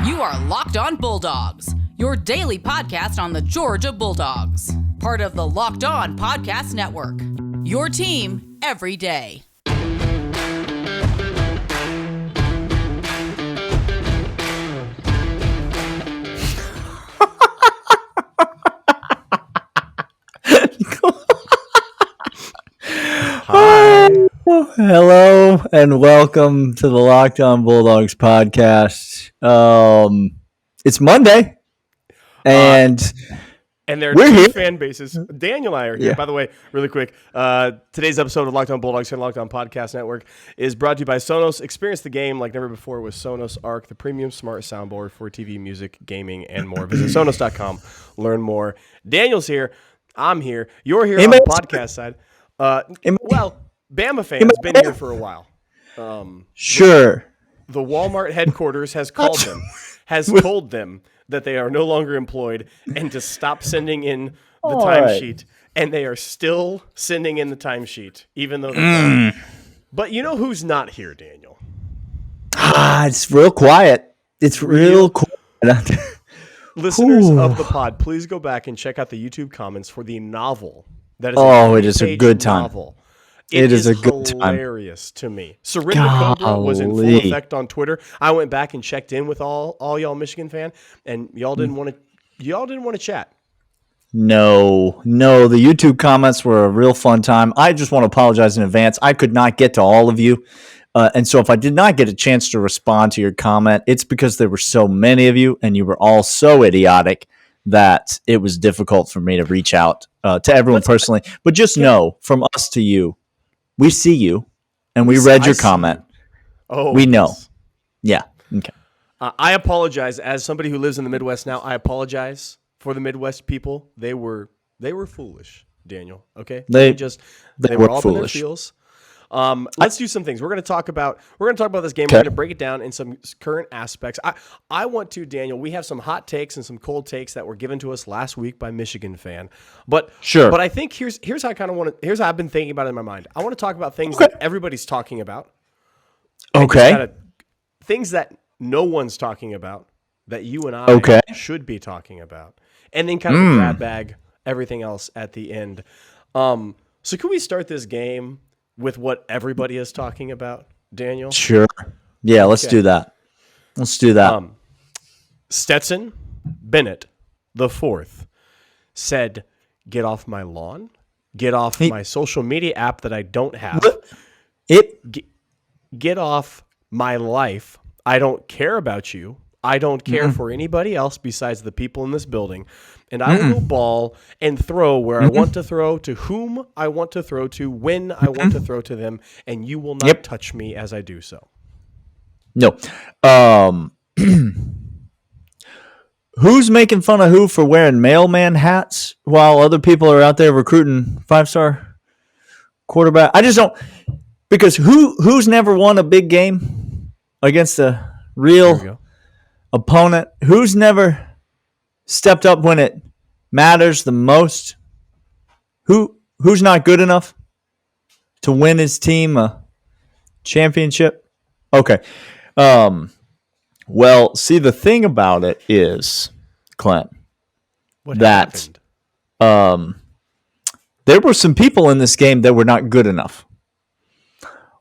You are Locked On Bulldogs, your daily podcast on the Georgia Bulldogs. Part of the Locked On Podcast Network. Your team every day. Hi. Hello and welcome to the Locked On Bulldogs podcast. It's Monday, and there are we're two here. fan bases. Daniel and I are here. Yeah. By the way, really quick, today's episode of Locked On Bulldogs and Locked On Podcast Network is brought to you by Sonos. Experience the game like never before with Sonos Arc, the premium smart soundboard for TV, music, gaming, and more. Visit Sonos.com. Learn more. Daniel's here. I'm here. You're here on the podcast side. Well, Bama fans been here for a while. Sure. The Walmart headquarters has told them that they are no longer employed and to stop sending in the timesheet. And they are still sending in the timesheet, even though they're But you know who's not here, Daniel? It's real quiet. It's real quiet. Listeners of the pod, please go back and check out the YouTube comments for the novel. That is it is a good time. Novel. It is a good time. Hilarious to me. Surrender Cobra was in full effect on Twitter. I went back and checked in with all y'all Michigan fan, and y'all didn't want to chat. No, the YouTube comments were a real fun time. I just want to apologize in advance. I could not get to all of you. And so if I did not get a chance to respond to your comment, it's because there were so many of you and you were all so idiotic that it was difficult for me to reach out to everyone personally. But just know, from us to you, we see you and we read your comment. Oh, we know. Yeah. Okay. I apologize. As somebody who lives in the Midwest now, I apologize for the Midwest people. They were foolish, Daniel. Okay? They were all foolish. In their feels. Let's do some things. We're going to talk about this game. Okay. We're going to break it down in some current aspects. I want to, Daniel. We have some hot takes and some cold takes that were given to us last week by Michigan fan. But sure. But I think here's how I kind of want to. Here's how I've been thinking about it in my mind. I want to talk about things that everybody's talking about. Okay. Things that no one's talking about that you and I should be talking about, and then kind of grab bag everything else at the end. So can we start this game with what everybody is talking about, Daniel? Sure. Yeah, let's do that. Stetson Bennett, the fourth, said, "Get off my lawn. Get off my social media app that I don't have. Get off my life. I don't care about you. I don't care for anybody else besides the people in this building. And I will ball and throw where I want to throw, to whom I want to throw to, when I want to throw to them, and you will not touch me as I do so." No. Who's making fun of who for wearing mailman hats while other people are out there recruiting 5-star quarterback? I just don't, because who's never won a big game against a real opponent? Who's never stepped up when it matters the most? Who's not good enough to win his team a championship? Okay. Well, see, the thing about it is, Clint, there were some people in this game that were not good enough,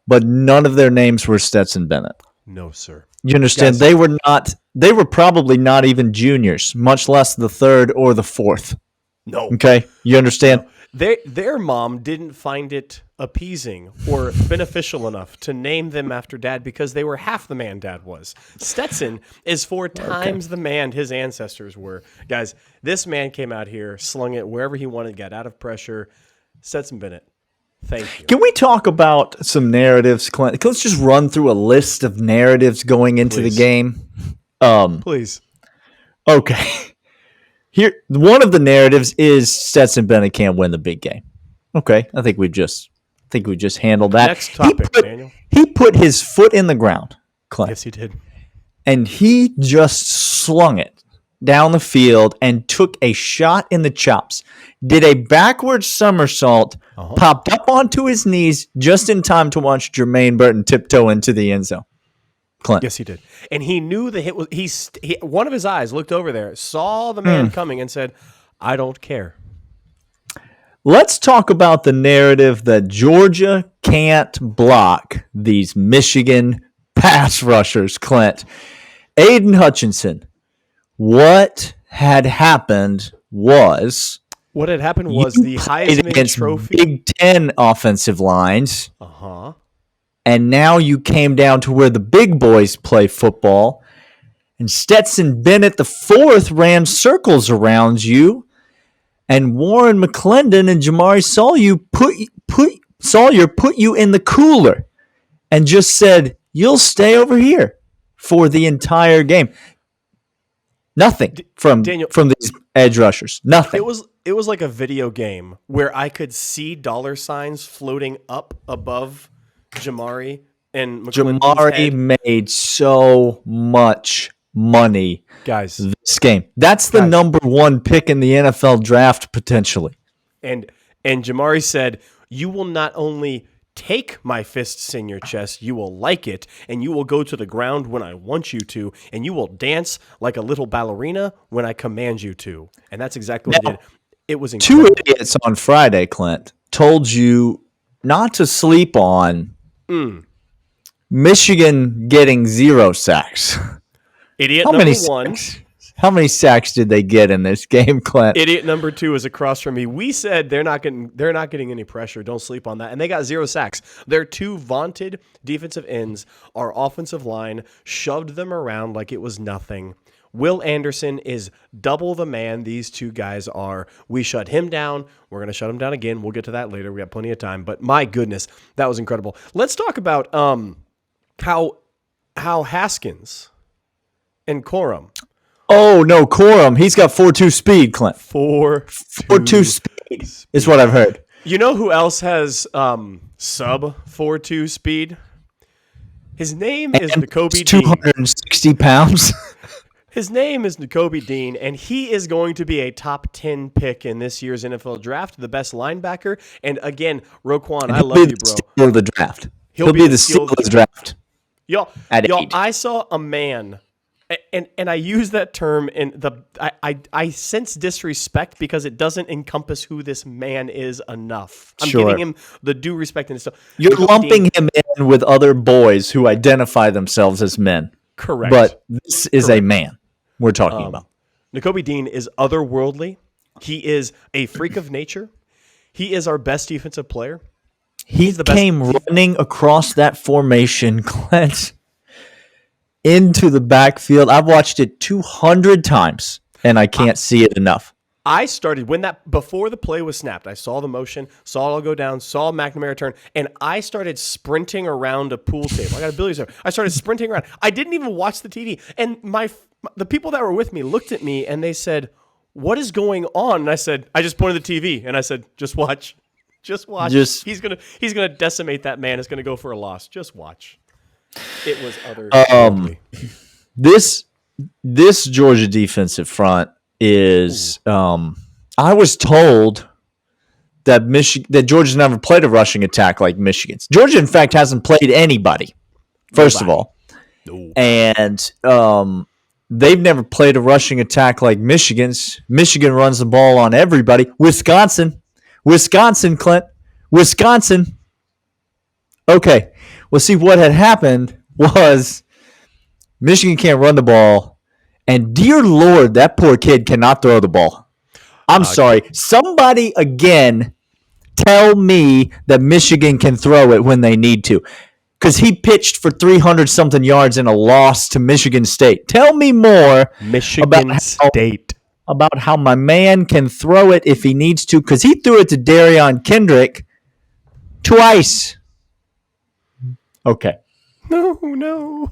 but none of their names were Stetson Bennett. No, sir. You understand? Yes. They were probably not even juniors, much less the third or the fourth. No. Okay? You understand? No. Their mom didn't find it appeasing or beneficial enough to name them after dad because they were half the man dad was. Stetson is 4 times the man his ancestors were. Guys, this man came out here, slung it wherever he wanted, got out of pressure. Stetson Bennett, thank you. Can we talk about some narratives, Clint? Let's just run through a list of narratives going into the game. Please. Okay. Here, one of the narratives is Stetson Bennett can't win the big game. Okay, I think we just handled that. Next topic, Daniel. He put his foot in the ground, Clint. Yes, he did. And he just slung it down the field and took a shot in the chops. Did a backward somersault, popped up onto his knees just in time to watch Jermaine Burton tiptoe into the end zone. Clint. Yes, he did. And he knew the hit was. One of his eyes looked over there, saw the man coming, and said, "I don't care." Let's talk about the narrative that Georgia can't block these Michigan pass rushers, Clint. Aiden Hutchinson, what had happened was the Heisman Trophy. Big Ten offensive lines. Uh-huh. And now you came down to where the big boys play football. And Stetson Bennett IV ran circles around you. And Warren McClendon and Jamari Sawyer put you in the cooler and just said, you'll stay over here for the entire game. Nothing from these edge rushers. Nothing. It was like a video game where I could see dollar signs floating up above Jamari and McClendon's Jamari head. made so much money, guys, this game. That's the number one pick in the NFL draft potentially. And Jamari said, "You will not only take my fists in your chest, you will like it, and you will go to the ground when I want you to, and you will dance like a little ballerina when I command you to." And that's exactly what he did. It was incredible. 2 idiots on Friday, Clint, told you not to sleep on Michigan getting 0 sacks. Idiot number 1. How many sacks did they get in this game, Clint? Idiot number 2 is across from me. We said they're not getting any pressure. Don't sleep on that. And they got 0 sacks. Their 2 vaunted defensive ends, our offensive line, shoved them around like it was nothing. Will Anderson is double the man these 2 guys are. We shut him down. We're going to shut him down again. We'll get to that later. We got plenty of time. But my goodness, that was incredible. Let's talk about how Haskins and Corum. Oh, no, Corum. He's got 4.2 speed, Clint. 4.2 speed is what I've heard. You know who else has sub 4.2 speed? His name is Nakobe Dean. 260 pounds. His name is Nakobe Dean, and he is going to be a top 10 pick in this year's NFL draft, the best linebacker. And again, Roquan, I love you, bro. Steal of the draft. He'll be the steal of the draft. Y'all, I saw a man, and I use that term in I sense disrespect because it doesn't encompass who this man is enough. I'm giving him the due respect and stuff. You're lumping him in with other boys who identify themselves as men. Correct. But this is a man we're talking about. Nakobe Dean is otherworldly. He is a freak of nature. He is our best defensive player. He came running across that formation, Clint, into the backfield. I've watched it 200 times, and I can't see it enough. I started before the play was snapped. I saw the motion, saw it all go down, saw McNamara turn, and I started sprinting around a pool table. I got a billiards table. I started sprinting around. I didn't even watch the TV, and the people that were with me looked at me and they said, "What is going on?" And I said, "I just pointed the TV," and I said, "Just watch, just watch. He's gonna decimate that man. It's gonna go for a loss. Just watch." It was other. This Georgia defensive front is I was told that Georgia's never played a rushing attack like Michigan's. Georgia, in fact, hasn't played anybody, first of all. And they've never played a rushing attack like Michigan's. Michigan runs the ball on everybody. Wisconsin, Clint. Wisconsin. Okay. Well, see, what had happened was Michigan can't run the ball. And dear Lord, that poor kid cannot throw the ball. I'm sorry. Somebody, again, tell me that Michigan can throw it when they need to. Because he pitched for 300-something yards in a loss to Michigan State. Tell me more about how my man can throw it if he needs to. Because he threw it to Darion Kendrick twice. Okay. No.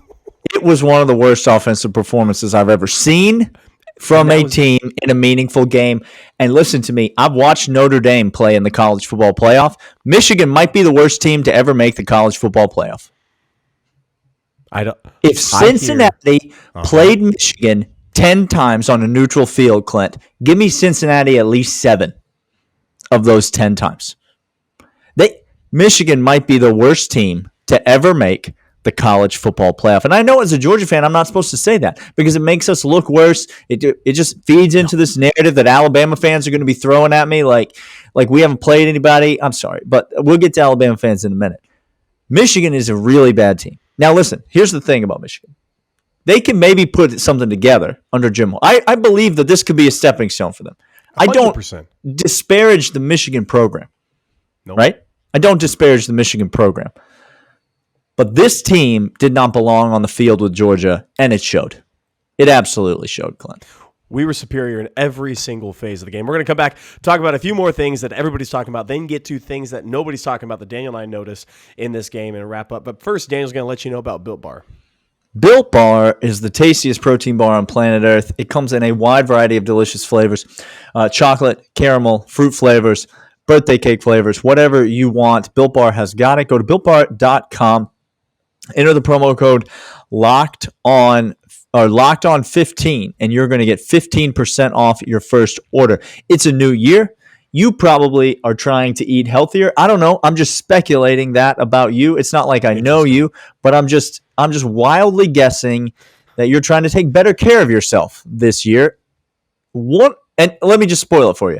It was one of the worst offensive performances I've ever seen from a team in a meaningful game. And listen to me, I've watched Notre Dame play in the college football playoff. Michigan might be the worst team to ever make the college football playoff. If Cincinnati played Michigan 10 times on a neutral field, Clint, give me Cincinnati at least 7 of those 10 times. Michigan might be the worst team to ever make the college football playoff. And I know as a Georgia fan, I'm not supposed to say that because it makes us look worse. It just feeds into this narrative that Alabama fans are going to be throwing at me like we haven't played anybody. I'm sorry, but we'll get to Alabama fans in a minute. Michigan is a really bad team. Now, listen, here's the thing about Michigan. They can maybe put something together under Jim Harbaugh. I believe that this could be a stepping stone for them. 100%. I don't disparage the Michigan program, right? I don't disparage the Michigan program. But this team did not belong on the field with Georgia, and it showed. It absolutely showed, Clint. We were superior in every single phase of the game. We're going to come back, talk about a few more things that everybody's talking about, then get to things that nobody's talking about that Daniel and I noticed in this game and wrap up. But first, Daniel's going to let you know about Built Bar. Built Bar is the tastiest protein bar on planet Earth. It comes in a wide variety of delicious flavors, chocolate, caramel, fruit flavors, birthday cake flavors, whatever you want. Built Bar has got it. Go to BuiltBar.com. Enter the promo code locked on 15, and you're going to get 15% off your first order. It's a new year. You probably are trying to eat healthier. I don't know. I'm just speculating that about you. It's not like I know you, but I'm just wildly guessing that you're trying to take better care of yourself this year. And let me just spoil it for you.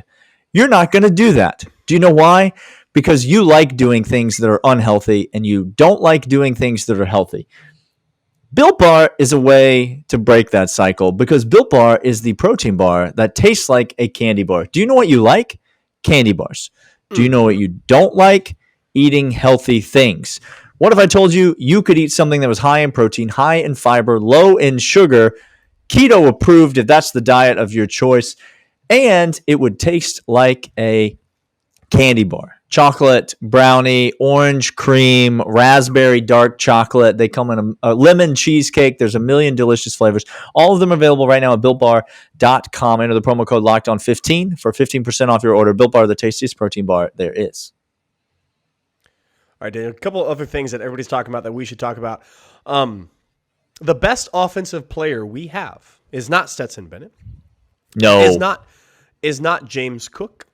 You're not going to do that. Do you know why? Because you like doing things that are unhealthy and you don't like doing things that are healthy. Built Bar is a way to break that cycle because Built Bar is the protein bar that tastes like a candy bar. Do you know what you like? Candy bars. Do you know what you don't like? Eating healthy things. What if I told you you could eat something that was high in protein, high in fiber, low in sugar, keto approved if that's the diet of your choice, and it would taste like a candy bar? Chocolate, brownie, orange cream, raspberry dark chocolate. They come in a lemon cheesecake. There's a million delicious flavors. All of them are available right now at BuiltBar.com. Enter the promo code LOCKEDON15 for 15% off your order. Built Bar, the tastiest protein bar there is. All right, Daniel, a couple of other things that everybody's talking about that we should talk about. The best offensive player we have is not Stetson Bennett. No. Is not James Cook.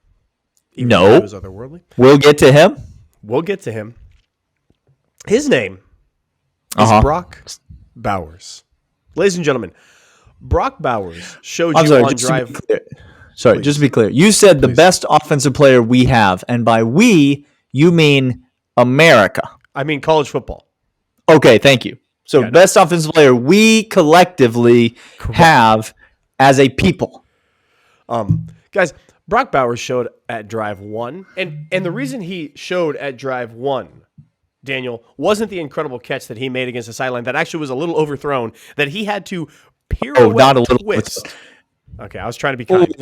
No. He was otherworldly. We'll get to him. We'll get to him. His name is Brock Bowers. Ladies and gentlemen, Brock Bowers showed you on drive. Just to be clear. You said the best offensive player we have, and by we, you mean America. I mean college football. Okay, thank you. So best offensive player we collectively have as a people. Guys, Brock Bowers showed at drive 1, and the reason he showed at drive 1, Daniel, wasn't the incredible catch that he made against the sideline that actually was a little overthrown, that he had to pirouette twist. Okay, I was trying to be kind.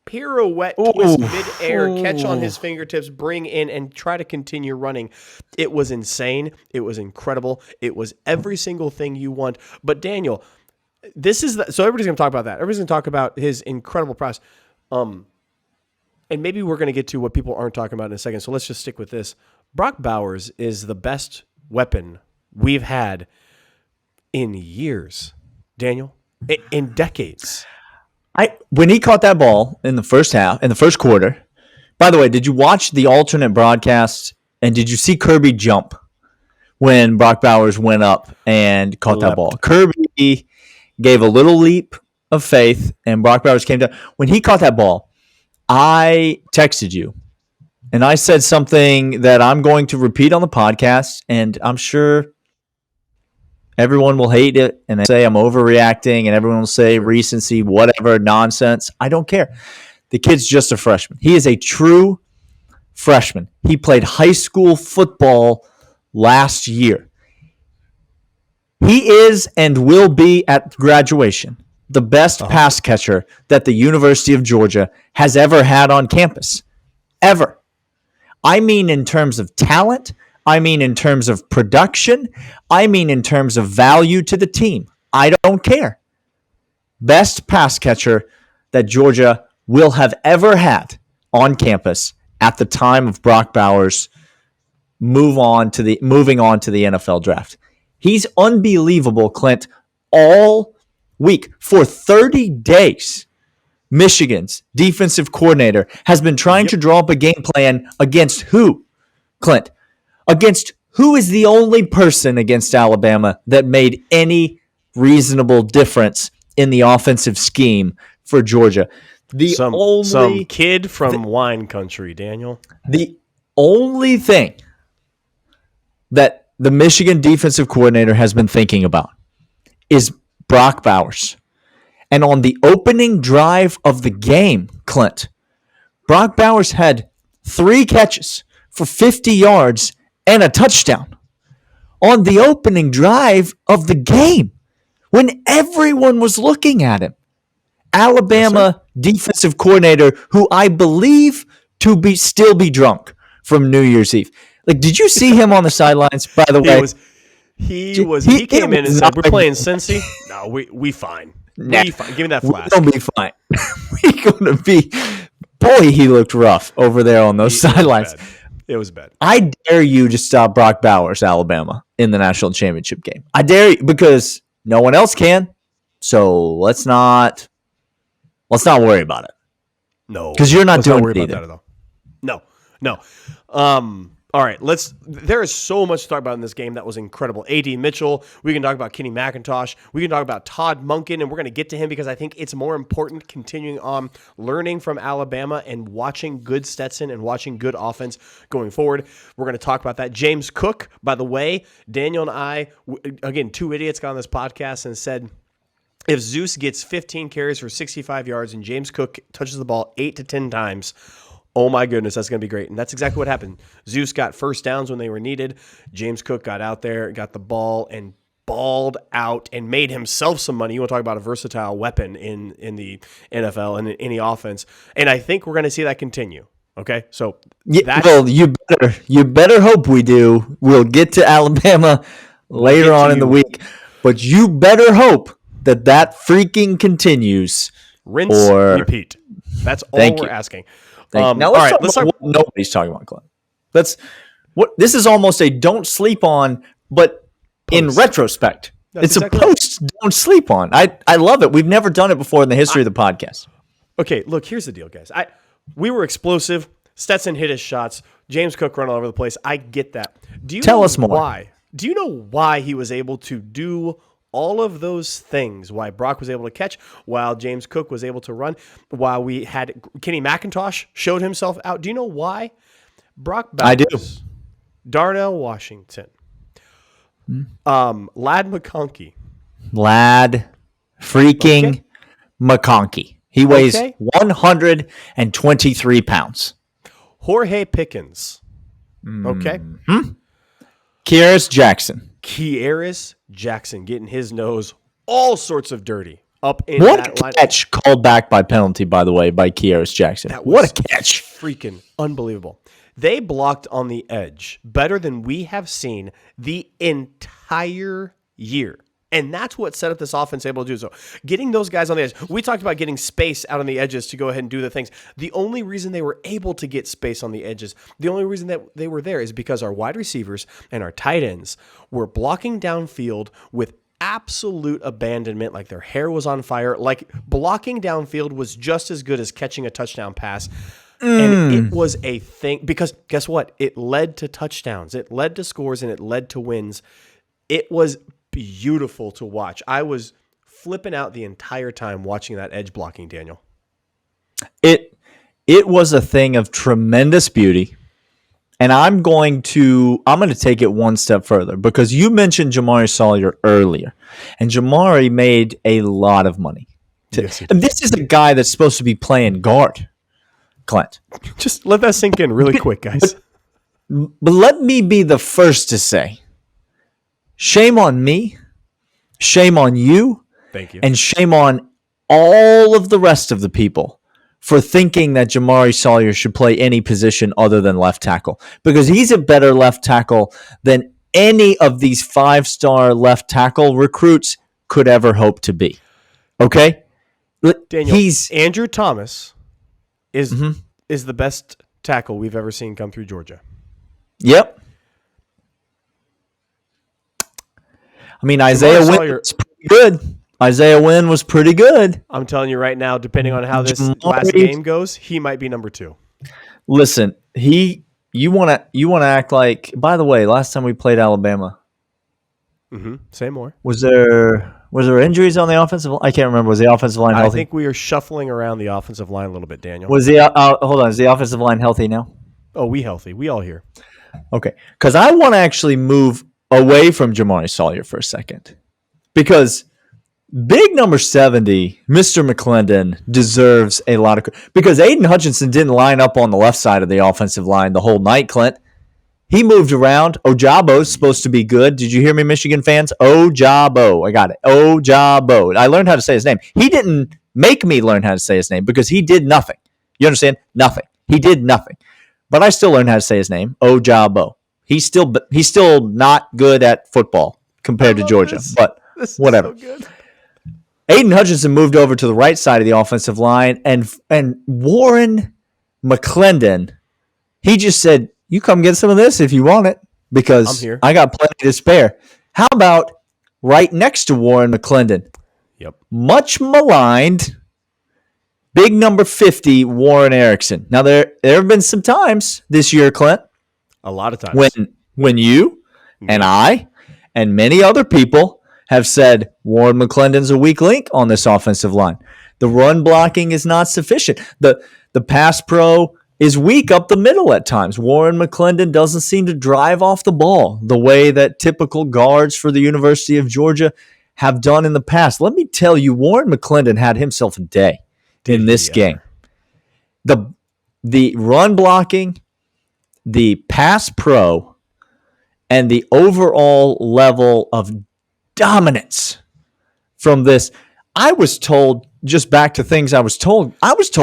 Pirouette twist mid-air, catch on his fingertips, bring in, and try to continue running. It was insane. It was incredible. It was every single thing you want. But Daniel, so everybody's going to talk about that. Everybody's going to talk about his incredible process. And maybe we're going to get to what people aren't talking about in a second, so let's just stick with this. Brock Bowers is the best weapon we've had in years, Daniel, in decades. When he caught that ball in the first quarter, by the way, did you watch the alternate broadcast and did you see Kirby jump when Brock Bowers went up and caught that ball? Kirby gave a little leap of faith, and Brock Bowers came down. When he caught that ball, I texted you, and I said something that I'm going to repeat on the podcast, and I'm sure everyone will hate it and say I'm overreacting, and everyone will say recency, whatever, nonsense. I don't care. The kid's just a freshman. He is a true freshman. He played high school football last year. He is and will be at graduation the best pass catcher that the University of Georgia has ever had on campus. Ever. I mean in terms of talent. I mean in terms of production. I mean in terms of value to the team. I don't care. Best pass catcher that Georgia will have ever had on campus at the time of Brock Bowers moving on to the NFL draft. He's unbelievable, Clint, all week. For 30 days, Michigan's defensive coordinator has been trying to draw up a game plan against who, Clint? Against who is the only person against Alabama that made any reasonable difference in the offensive scheme for Georgia? Some kid from wine country, Daniel. The only thing that the Michigan defensive coordinator has been thinking about is Brock Bowers. And on the opening drive of the game, Clint, Brock Bowers had 3 catches for 50 yards and a touchdown on the opening drive of the game when everyone was looking at him. Alabama defensive coordinator, who I believe to still be drunk from New Year's Eve. Like, did you see him on the sidelines? By the way, he came in and said, "We're playing Cincy. No, we fine. We fine. Give me that flask. We're gonna be fine. We're gonna be." Boy, he looked rough over there on those sidelines. It was bad. I dare you to stop Brock Bowers, Alabama, in the national championship game. I dare you, because no one else can. So let's not worry about it. No, because you're not doing it either. About that at all. No. All right, there is so much to talk about in this game that was incredible. A.D. Mitchell, we can talk about Kenny McIntosh, we can talk about Todd Monken, and we're going to get to him because I think it's more important continuing on learning from Alabama and watching good Stetson and watching good offense going forward. We're going to talk about that. James Cook, by the way, Daniel and I, again, 2 idiots got on this podcast and said, if Zeus gets 15 carries for 65 yards and James Cook touches the ball 8 to 10 times, oh my goodness, that's going to be great. And that's exactly what happened. Zeus got first downs when they were needed. James Cook got out there, got the ball, and balled out and made himself some money. You want to talk about a versatile weapon in the NFL and in any offense. And I think we're going to see that continue. Okay? So well, you better hope we do. We'll get to Alabama later on in the week. But you better hope that freaking continues. Rinse, repeat. That's all we're asking. Now let's talk about what nobody's talking about, Clint. This is almost a don't sleep on, but post. In retrospect, it's exactly a post don't sleep on. I love it. We've never done it before in the history of the podcast. Okay, look, here's the deal, guys. We were explosive. Stetson hit his shots. James Cook run all over the place. I get that. Tell us more. Why? Do you know why he was able to do all of those things? Why Brock was able to catch, while James Cook was able to run, while we had Kenny McIntosh showed himself out. Do you know why? Brock Bowers, I do. Darnell Washington, Lad McConkey. Lad freaking McConkey. He weighs 123 pounds. Jorge Pickens. Okay. Kearis Jackson getting his nose all sorts of dirty up in what that line. Catch called back by penalty, by the way, by Kearis Jackson. What a catch. Freaking unbelievable. They blocked on the edge better than we have seen the entire year. And that's what set up this offense able to do. So getting those guys on the edge, we talked about getting space out on the edges to go ahead and do the things. The only reason they were able to get space on the edges, the only reason that they were there is because our wide receivers and our tight ends were blocking downfield with absolute abandonment, like their hair was on fire. Like blocking downfield was just as good as catching a touchdown pass. And it was a thing because guess what? It led to touchdowns. It led to scores and it led to wins. It was beautiful to watch. I was flipping out the entire time watching that edge blocking, Daniel. It was a thing of tremendous beauty. And I'm going to take it one step further because you mentioned Jamari Sawyer earlier. And Jamari made a lot of money. Yes, and this is a guy that's supposed to be playing guard, Clint. Just let that sink in really quick, guys. But let me be the first to say, shame on me, shame on you, thank you, and shame on all of the rest of the people for thinking that Jamari Sawyer should play any position other than left tackle, because he's a better left tackle than any of these 5-star left tackle recruits could ever hope to be. Okay? Daniel, Andrew Thomas is the best tackle we've ever seen come through Georgia. Yep. I mean, Isaiah Wynn was pretty good. Isaiah Wynn was pretty good. I'm telling you right now, depending on how this last game goes, he might be number 2. Listen, you want to act like, by the way, last time we played Alabama, Say more. was there injuries on the offensive line? I can't remember. Was the offensive line healthy? I think we are shuffling around the offensive line a little bit, Daniel. Hold on, is the offensive line healthy now? Oh, we healthy. We all here. Okay, because I want to actually move away from Jamari Sawyer for a second, because big number 70, Mr. McClendon, deserves a lot of, because Aiden Hutchinson didn't line up on the left side of the offensive line the whole night, Clint. He moved around. Ojabo's supposed to be good. Did you hear me, Michigan fans? Ojabo. I got it. Ojabo. I learned how to say his name. He didn't make me learn how to say his name because he did nothing. You understand? Nothing. He did nothing. But I still learned how to say his name. Ojabo. He's still not good at football compared to Georgia. But whatever. This is so good. Aiden Hutchinson moved over to the right side of the offensive line, and Warren McClendon, he just said, you come get some of this if you want it, because I'm here. I got plenty to spare. How about right next to Warren McClendon? Yep. Much maligned, big number 50, Warren Erickson. Now, there have been some times this year, Clint, A lot of times. when you and I and many other people have said Warren McClendon's a weak link on this offensive line. The run blocking is not sufficient. The pass pro is weak up the middle at times. Warren McClendon doesn't seem to drive off the ball the way that typical guards for the University of Georgia have done in the past. Let me tell you, Warren McClendon had himself a day in this game. The run blocking, the pass pro, and the overall level of dominance from this. I was told, just back to things I was told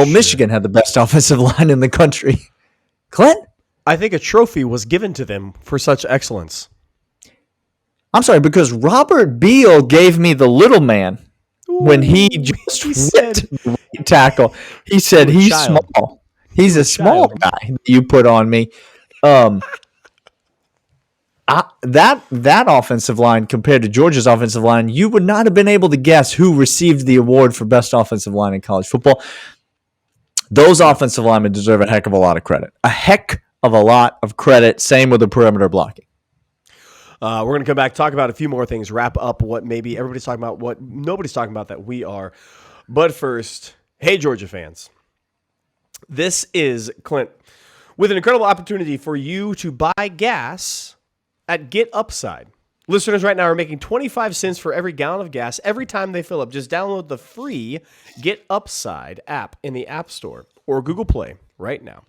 Michigan had the best offensive line in the country. Clint? I think a trophy was given to them for such excellence. I'm sorry, because Robert Beal gave me the little man when he just ripped the right tackle. He said he's small. He's a small guy that you put on me. That offensive line compared to Georgia's offensive line, you would not have been able to guess who received the award for best offensive line in college football. Those offensive linemen deserve a heck of a lot of credit. A heck of a lot of credit. Same with the perimeter blocking. We're going to come back, talk about a few more things, wrap up what maybe everybody's talking about, what nobody's talking about that we are. But first, hey, Georgia fans. This is Clint with an incredible opportunity for you to buy gas at Get Upside. Listeners right now are making 25 cents for every gallon of gas every time they fill up. Just download the free Get Upside app in the App Store or Google Play right now.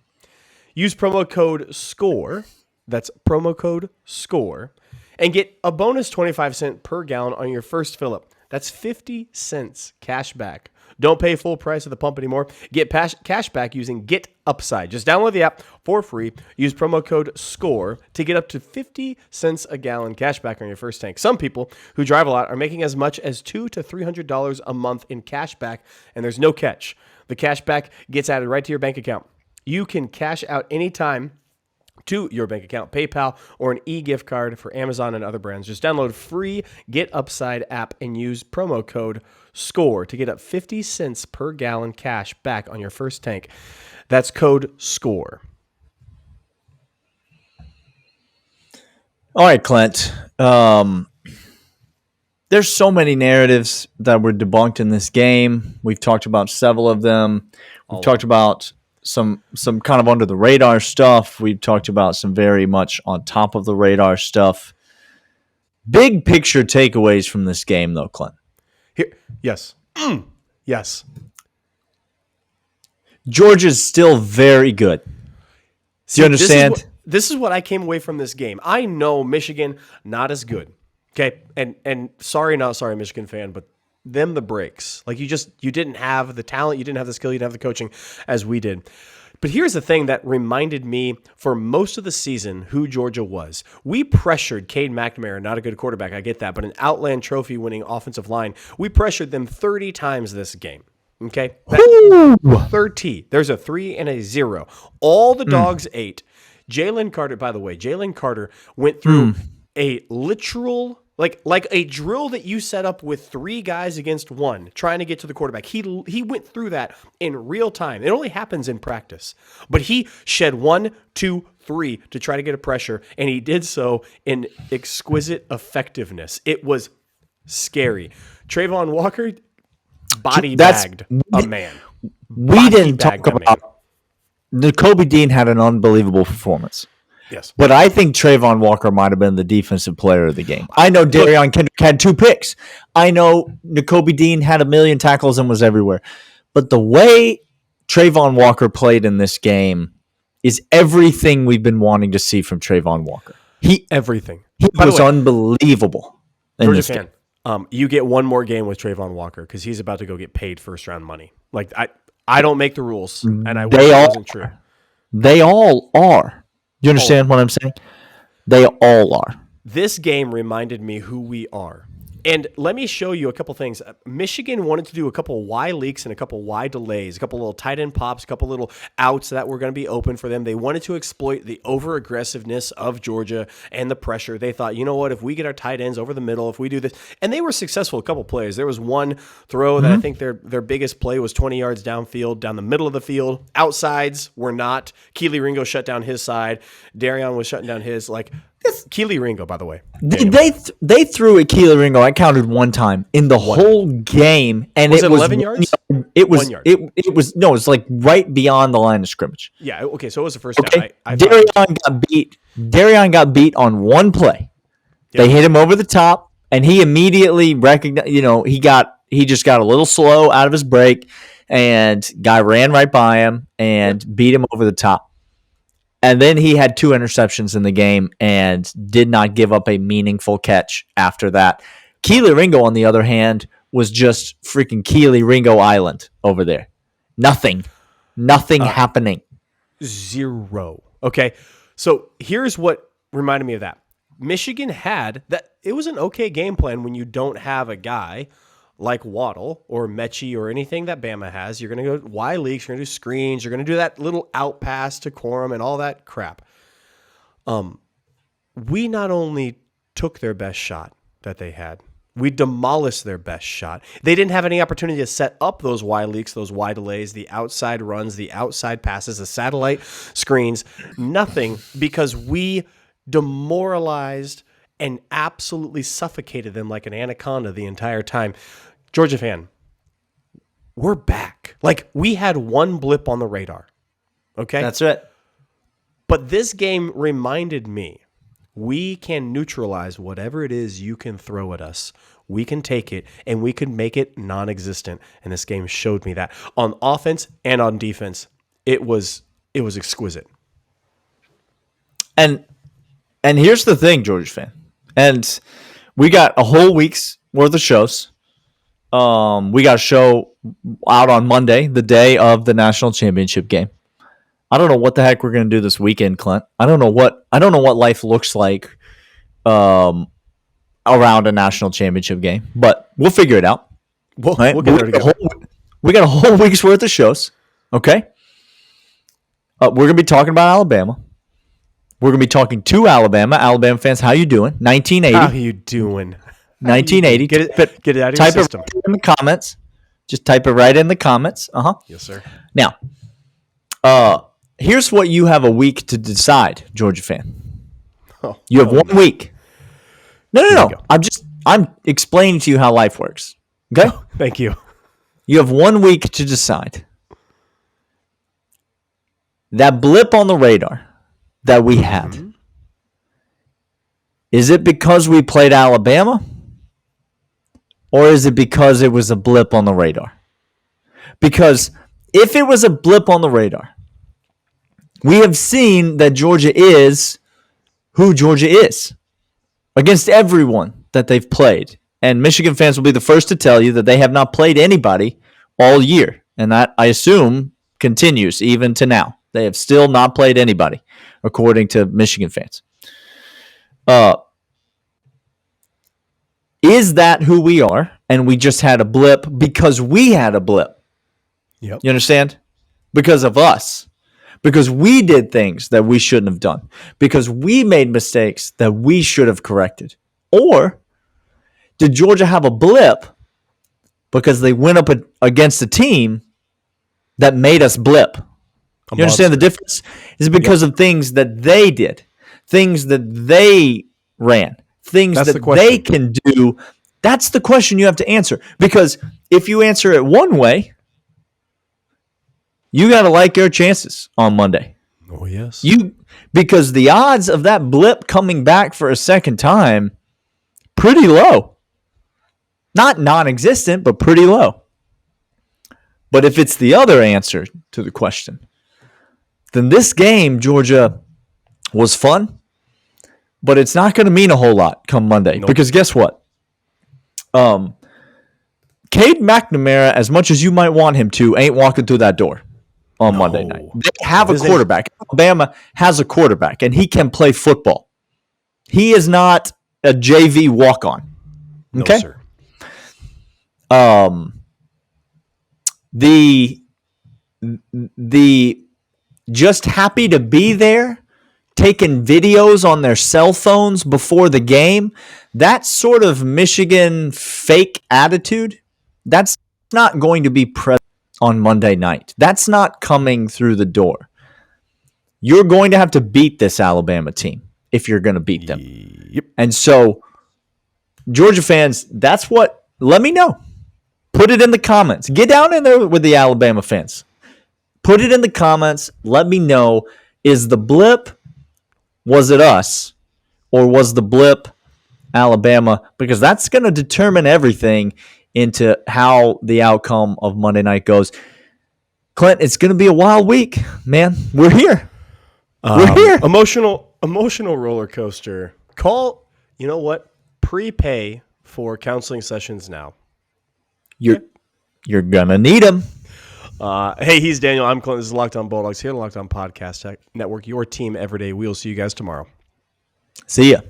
Use promo code SCORE, that's promo code SCORE, and get a bonus 25 cents per gallon on your first fill up. That's 50 cents cash back. Don't pay full price at the pump anymore. Get cash back using Get Upside. Just download the app for free. Use promo code SCORE to get up to 50 cents a gallon cash back on your first tank. Some people who drive a lot are making as much as $200 to $300 a month in cash back, and there's no catch. The cash back gets added right to your bank account. You can cash out anytime to your bank account, PayPal, or an e-gift card for Amazon and other brands. Just download free Get Upside app and use promo code SCORE to get up 50 cents per gallon cash back on your first tank. That's code SCORE. All right, Clint. There's so many narratives that were debunked in this game. We've talked about several of them. We've talked about some kind of under the radar stuff. We've talked about some very much on top of the radar stuff. Big picture takeaways from this game, though, Clint. Here, yes. Yes. Georgia's still very good. Do you understand? This is what I came away from this game. I know Michigan, not as good. Okay. And sorry, Michigan fan, but them the breaks. Like you didn't have the talent, you didn't have the skill, you didn't have the coaching as we did. But here's the thing that reminded me for most of the season who Georgia was. We pressured Cade McNamara, not a good quarterback, I get that, but an Outland Trophy winning offensive line. We pressured them 30 times this game. Okay? 30. There's a 3 and a 0. All the Dogs ate. Jalen Carter, by the way, went through a literal Like a drill that you set up with 3 guys against 1 trying to get to the quarterback. He went through that in real time. It only happens in practice. But he shed 1, 2, 3 to try to get a pressure, and he did so in exquisite effectiveness. It was scary. Trayvon Walker bagged a man. We didn't talk about Nakobe Dean had an unbelievable performance. Yes. But I think Trayvon Walker might have been the defensive player of the game. I know Darion Kendrick had 2 picks. I know Nakobe Dean had a million tackles and was everywhere. But the way Trayvon Walker played in this game is everything we've been wanting to see from Trayvon Walker. Everything. He was unbelievable in this game. You get one more game with Trayvon Walker because he's about to go get paid first-round money. Like, I don't make the rules, and I wish it wasn't true. They all are. You understand what I'm saying? They all are. This game reminded me who we are. And let me show you a couple things. Michigan wanted to do a couple Y leaks and a couple Y delays, a couple little tight end pops, a couple little outs that were going to be open for them. They wanted to exploit the over-aggressiveness of Georgia and the pressure. They thought, you know what, if we get our tight ends over the middle, if we do this. And they were successful a couple plays. There was one throw that I think their biggest play was 20 yards downfield, down the middle of the field. Outsides were not. Keely Ringo shut down his side. Darion was shutting down his. Like, Keely Ringo, by the way. They threw at Keely Ringo. I counted one time in the whole game, and was it it was 11 yards. It was 1 yard. It was no. It's like right beyond the line of scrimmage. Yeah. Okay. So it was the first Okay, down. Darion got beat on one play. They hit him over the top, and he immediately recognized. You know, he just got a little slow out of his break, and guy ran right by him and beat him over the top. And then he had 2 interceptions in the game and did not give up a meaningful catch after that. Keely Ringo, on the other hand, was just freaking Keely Ringo Island over there. Nothing happening. 0. Okay. So here's what reminded me of that. Michigan had that. It was an okay game plan when you don't have a guy like Waddle or Mechie or anything that Bama has. You're going to go Y leaks, you're going to do screens, you're going to do that little out pass to Corum and all that crap. We not only took their best shot that they had, we demolished their best shot. They didn't have any opportunity to set up those Y leaks, those Y delays, the outside runs, the outside passes, the satellite screens, nothing, because we demoralized and absolutely suffocated them like an anaconda the entire time. Georgia fan, we're back. Like, we had one blip on the radar. Okay? That's it. But this game reminded me, we can neutralize whatever it is you can throw at us. We can take it, and we can make it non-existent. And this game showed me that. On offense and on defense, it was exquisite. And here's the thing, Georgia fan. And we got a whole week's worth of shows. We got a show out on Monday, the day of the national championship game. I don't know what the heck we're going to do this weekend, Clint. I don't know what life looks like around a national championship game, but we'll figure it out. We'll get there together. We got a whole week's worth of shows. Okay. We're going to be talking about Alabama. We're going to be talking to Alabama. Alabama fans, how you doing? 1980. How you doing? 1980. Get it out of your system. Type it in the comments. Just type it right in the comments. Yes, sir. Now, here's what you have a week to decide, Georgia fan. You have 1 week. No. I'm explaining to you how life works. Okay? Thank you. You have 1 week to decide. That blip on the radar that we had, is it because we played Alabama? Or is it because it was a blip on the radar? Because if it was a blip on the radar, we have seen that Georgia is who Georgia is against everyone that they've played. And Michigan fans will be the first to tell you that they have not played anybody all year. And that, I assume, continues even to now. They have still not played anybody, according to Michigan fans. Is that who we are? And we just had a blip because we had a blip. Yep. You understand? Because of us. Because we did things that we shouldn't have done. Because we made mistakes that we should have corrected. Or did Georgia have a blip because they went up against a team that made us blip? You understand the difference? Is because of things that they did, things that they ran, things that they can do. That's the question you have to answer. Because if you answer it one way, you got to like your chances on Monday. Oh, yes. Because the odds of that blip coming back for a second time, pretty low. Not non-existent, but pretty low. But if it's the other answer to the question, then this game, Georgia, was fun, but it's not going to mean a whole lot come Monday. Nope. Because guess what? Cade McNamara, as much as you might want him to, ain't walking through that door on Monday night. They have a quarterback. Alabama has a quarterback, and he can play football. He is not a JV walk-on. Okay? No, sir. The just happy to be there, taking videos on their cell phones before the game, that sort of Michigan fake attitude, that's not going to be present on Monday night. That's not coming through the door. You're going to have to beat this Alabama team if you're going to beat them. Yep. And so, Georgia fans, that's what, let me know. Put it in the comments. Get down in there with the Alabama fans. Put it in the comments. Let me know, is the blip, was it us, or was the blip Alabama? Because that's going to determine everything into how the outcome of Monday night goes. Clint, it's going to be a wild week, man. We're here. We're here. Emotional roller coaster. You know what? Prepay for counseling sessions now. You're going to need them. Hey, he's Daniel. I'm Clint. This is Locked On Bulldogs here on the Locked On Podcast Network. Your team every day. We'll see you guys tomorrow. See ya.